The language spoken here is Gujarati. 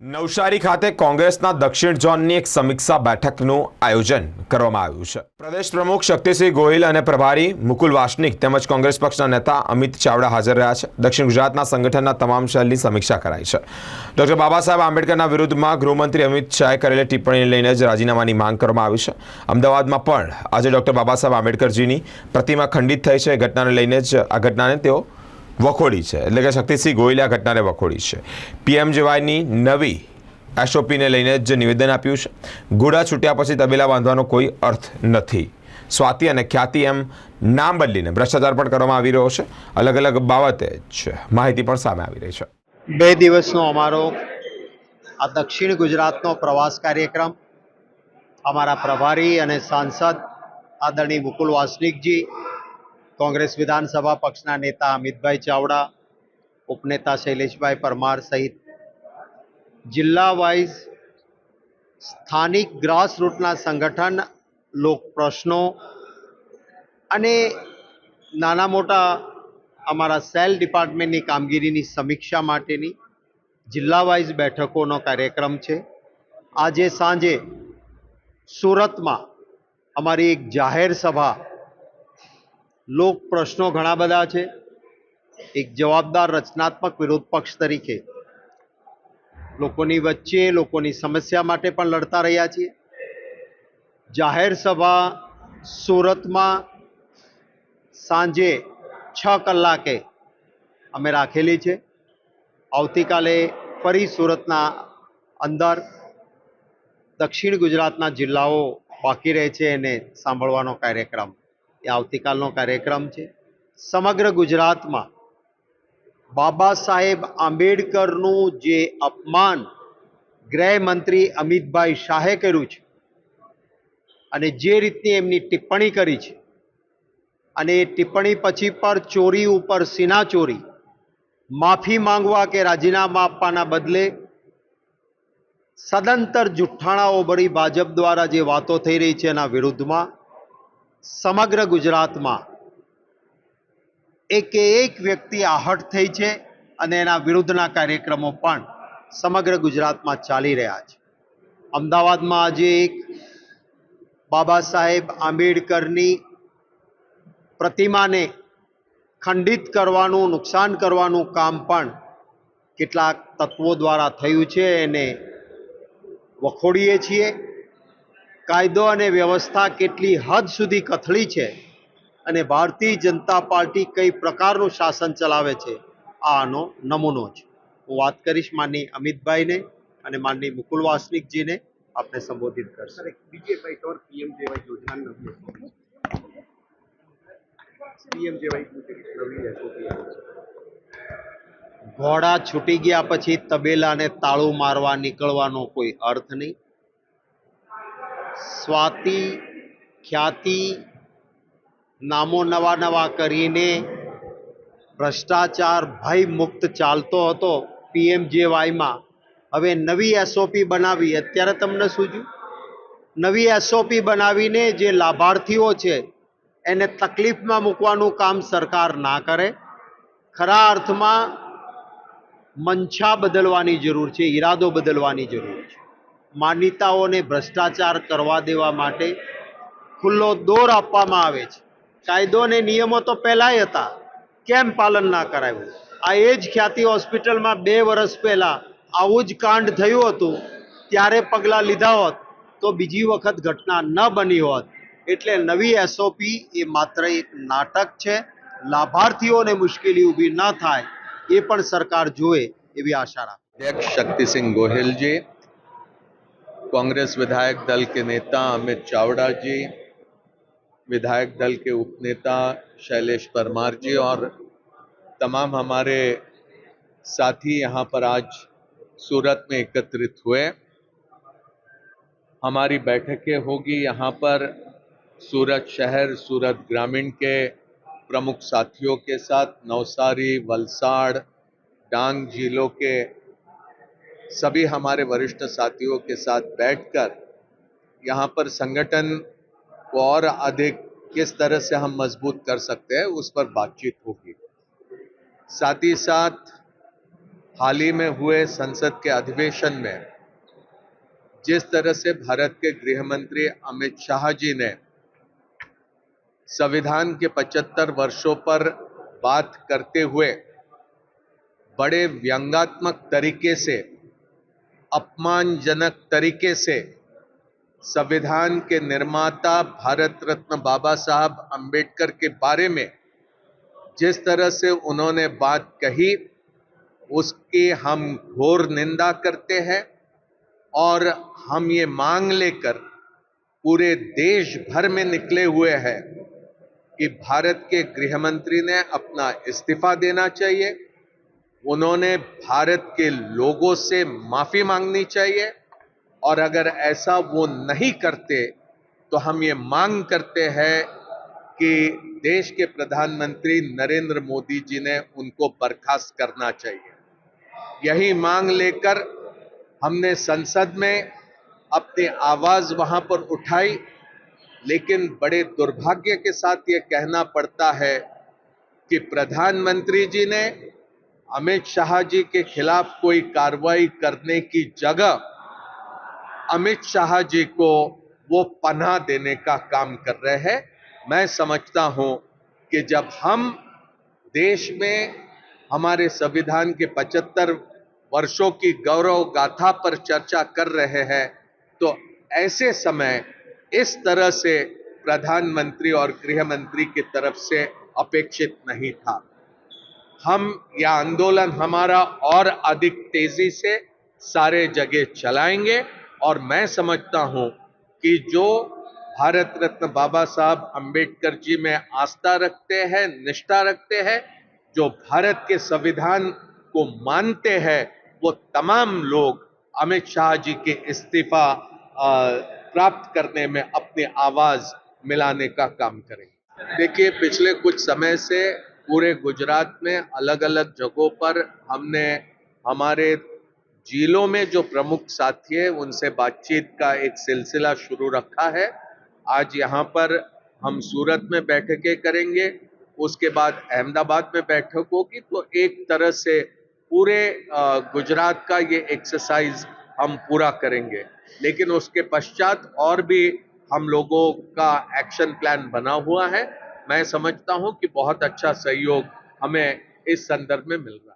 નવસારી ખાતે કોંગ્રેસના દક્ષિણ ઝોનની એક સમીક્ષા બેઠકનું આયોજન કરવામાં આવ્યું છે। પ્રદેશ પ્રમુખ શક્તિસિંહ ગોહિલ અને પ્રભારી મુકુલ વાસનિક તેમજ કોંગ્રેસ પક્ષના નેતા અમિત ચાવડા હાજર રહ્યા છે। દક્ષિણ ગુજરાતના સંગઠનના તમામ સેલની સમીક્ષા કરાઈ છે। ડોક્ટર બાબા સાહેબ આંબેડકરના વિરુદ્ધમાં ગૃહમંત્રી અમિત શાહે કરેલી ટિપ્પણીને લઈને જ રાજીનામાની માંગ કરવામાં આવી છે। અમદાવાદમાં પણ આજે ડોક્ટર બાબા સાહેબ આંબેડકરજીની પ્રતિમા ખંડિત થઈ છે। ઘટનાને લઈને જ આ ઘટનાને તેઓ વખોડી છે, એટલે કે શક્તિસિંહ ગોહિલે આ ઘટનાને વખોડી છે। પીએમજેવાયની નવી એસઓપીને લઈને જ નિવેદન આપ્યું છે। ઘોડા છૂટ્યા પછી તબેલા બાંધવાનો કોઈ અર્થ નથી। સ્વાતિ અને ખ્યાતિ એમ નામ બદલીને ભ્રષ્ટાચાર પણ કરવામાં આવી રહ્યો છે। અલગ અલગ બાબતે જ માહિતી પણ સામે આવી રહી છે। 2 દિવસનો અમારો આ દક્ષિણ ગુજરાતનો પ્રવાસ કાર્યક્રમ અમારા પ્રભારી અને સાંસદ આદરણીય મુકુલ વાસનિકજી, કોંગ્રેસ વિધાનસભા પક્ષના નેતા અમિતભાઈ ચાવડા, ઉપનેતા શૈલેષભાઈ પરમાર સહિત જિલ્લા વાઇઝ સ્થાનિક ગ્રાસરૂટના સંગઠન, લોક પ્રશ્નો અને નાના મોટા અમારા સેલ ડિપાર્ટમેન્ટની કામગીરીની સમીક્ષા માટેની જિલ્લા વાઇઝ બેઠકોનો કાર્યક્રમ છે। આજે સાંજે સુરતમાં અમારી એક જાહેર સભા, લોક પ્રશ્નો ઘણા બધા છે, એક જવાબદાર રચનાત્મક વિરોધ પક્ષ તરીકે લોકોની વચ્ચે લોકોની સમસ્યા માટે પણ લડતા રહ્યા છીએ। જાહેર સભા સુરતમાં સાંજે 6 કલાકે અમે રાખેલી છે। આવતીકાલે ફરી સુરતના અંદર દક્ષિણ ગુજરાતના જિલ્લાઓ બાકી રહે છે એને સાંભળવાનો કાર્યક્રમ એ આવતીકાલનો કાર્યક્રમ છે। સમગ્ર ગુજરાતમાં બાબા સાહેબ આંબેડકરનું જે અપમાન ગૃહમંત્રી અમિતભાઈ શાહે કર્યું છે અને જે રીતની એમની ટિપ્પણી કરી છે અને એ ટિપ્પણી પછી પર ચોરી ઉપર સીના ચોરી, માફી માંગવા કે રાજીનામા આપવાના બદલે સદંતર જુઠ્ઠાણાઓ ભરી ભાજપ દ્વારા જે વાતો થઈ રહી છે એના વિરુદ્ધમાં સમગ્ર ગુજરાતમાં એક વ્યક્તિ આહત થઈ છે અને એના વિરુદ્ધના કાર્યક્રમો પણ સમગ્ર ગુજરાતમાં ચાલી રહ્યા છે। અમદાવાદમાં આજે એક બાબા સાહેબ આંબેડકરની પ્રતિમાને ખંડિત કરવાનું, નુકસાન કરવાનું કામ પણ કેટલાક તત્વો દ્વારા થયું છે, એને વખોડીએ છીએ। કાયદો અને વ્યવસ્થા કેટલી હદ સુધી કથળી છે અને ભારતીય જનતા પાર્ટી કઈ પ્રકારનું શાસન ચલાવે છે આ આનો નમૂનો છે। હું વાત કરીશ માનનીય અમિતભાઈને અને માનનીય મુકુલ વાસનિકજીને, આપને સંબોધિત કરશે। બીજેપી તौर પીએમજેવાય યોજના પીએમજેવાય નવી એસઓપી આવી છે। ઘોડા છૂટી ગયા પછી તબેલાને તાળું મારવા નીકળવાનો કોઈ અર્થ નહીં। સ્વાતિ, ખ્યાતિ નામો નવા નવા કરીને ભ્રષ્ટાચાર ભય મુક્ત ચાલતો હતો પીએમજેવાયમાં। હવે નવી એસઓપી બનાવી, અત્યારે તમને સૂઝ્યું? નવી એસઓપી બનાવીને જે લાભાર્થીઓ છે એને તકલીફમાં મૂકવાનું કામ સરકાર ના કરે। ખરા અર્થમાં મંશા બદલવાની જરૂર છે, ઈરાદો બદલવાની જરૂર છે। માન્યતાઓને ભ્રષ્ટાચાર કરવા દેવા માટે ખુલ્લો દોર આપવામાં આવે છે। કાયદો અને નિયમો તો પહેલાંય હતા, કેમ પાલન ના કરાયું? આ એ જ ખ્યાતિ હોસ્પિટલમાં 2 વર્ષ પહેલા આવું જ કાંડ થયું હતું, ત્યારે પગલાં લીધા હોત તો બીજી વખત ઘટના ન બની હોત। એટલે નવી એસઓપી એ માત્ર એક નાટક છે। લાભાર્થીઓને મુશ્કેલી ઊભી ન થાય એ પણ સરકાર જોવે એવી આશા રાખું। अध्यक्ष शक्ति सिंह गोहिल जी, कांग्रेस विधायक दल के नेता अमित चावड़ा जी, विधायक दल के उपनेता शैलेश परमार जी और तमाम हमारे साथी यहाँ पर आज सूरत में एकत्रित हुए। हमारी बैठकें होगी यहाँ पर सूरत शहर, सूरत ग्रामीण के प्रमुख साथियों के साथ, नवसारी, वलसाड़, डांग जिलों के सभी हमारे वरिष्ठ साथियों के साथ बैठकर यहाँ पर संगठन को और अधिक किस तरह से हम मजबूत कर सकते हैं उस पर बातचीत होगी। साथ ही साथ हाल ही में हुए संसद के अधिवेशन में जिस तरह से भारत के गृह मंत्री अमित शाह जी ने संविधान के 75 वर्षों पर बात करते हुए बड़े व्यंग्यात्मक तरीके से, अपमानजनक तरीके से संविधान के निर्माता भारत रत्न बाबा साहब अंबेडकर के बारे में जिस तरह से उन्होंने बात कही, उसकी हम घोर निंदा करते हैं और हम ये मांग लेकर पूरे देश भर में निकले हुए हैं कि भारत के गृह मंत्री ने अपना इस्तीफा देना चाहिए, उन्होंने भारत के लोगों से माफी मांगनी चाहिए और अगर ऐसा वो नहीं करते तो हम ये मांग करते हैं कि देश के प्रधानमंत्री नरेंद्र मोदी जी ने उनको बर्खास्त करना चाहिए। यही मांग लेकर हमने संसद में अपनी आवाज वहां पर उठाई, लेकिन बड़े दुर्भाग्य के साथ ये कहना पड़ता है कि प्रधानमंत्री जी ने अमित शाह जी के खिलाफ कोई कार्रवाई करने की जगह अमित शाह जी को वो पनाह देने का काम कर रहे हैं। मैं समझता हूं कि जब हम देश में हमारे संविधान के 75 वर्षों की गौरव गाथा पर चर्चा कर रहे हैं तो ऐसे समय इस तरह से प्रधानमंत्री और गृह मंत्री की तरफ से अपेक्षित नहीं था। हम यह आंदोलन हमारा और अधिक तेजी से सारे जगह चलाएंगे और मैं समझता हूं कि जो भारत रत्न बाबा साहब अंबेडकर जी में आस्था रखते हैं, निष्ठा रखते हैं, जो भारत के संविधान को मानते हैं, वो तमाम लोग अमित शाह जी के इस्तीफा प्राप्त करने में अपनी आवाज मिलाने का काम करेंगे। देखिए, पिछले कुछ समय से पूरे गुजरात में अलग अलग जगहों पर हमने हमारे जिलों में जो प्रमुख साथी है उनसे बातचीत का एक सिलसिला शुरू रखा है। आज यहाँ पर हम सूरत में बैठकें करेंगे, उसके बाद अहमदाबाद में बैठक होगी, तो एक तरह से पूरे गुजरात का ये एक्सरसाइज हम पूरा करेंगे। लेकिन उसके पश्चात और भी हम लोगों का एक्शन प्लान बना हुआ है। मैं समझता हूं कि बहुत अच्छा सहयोग हमें इस संदर्भ में मिल रहा है।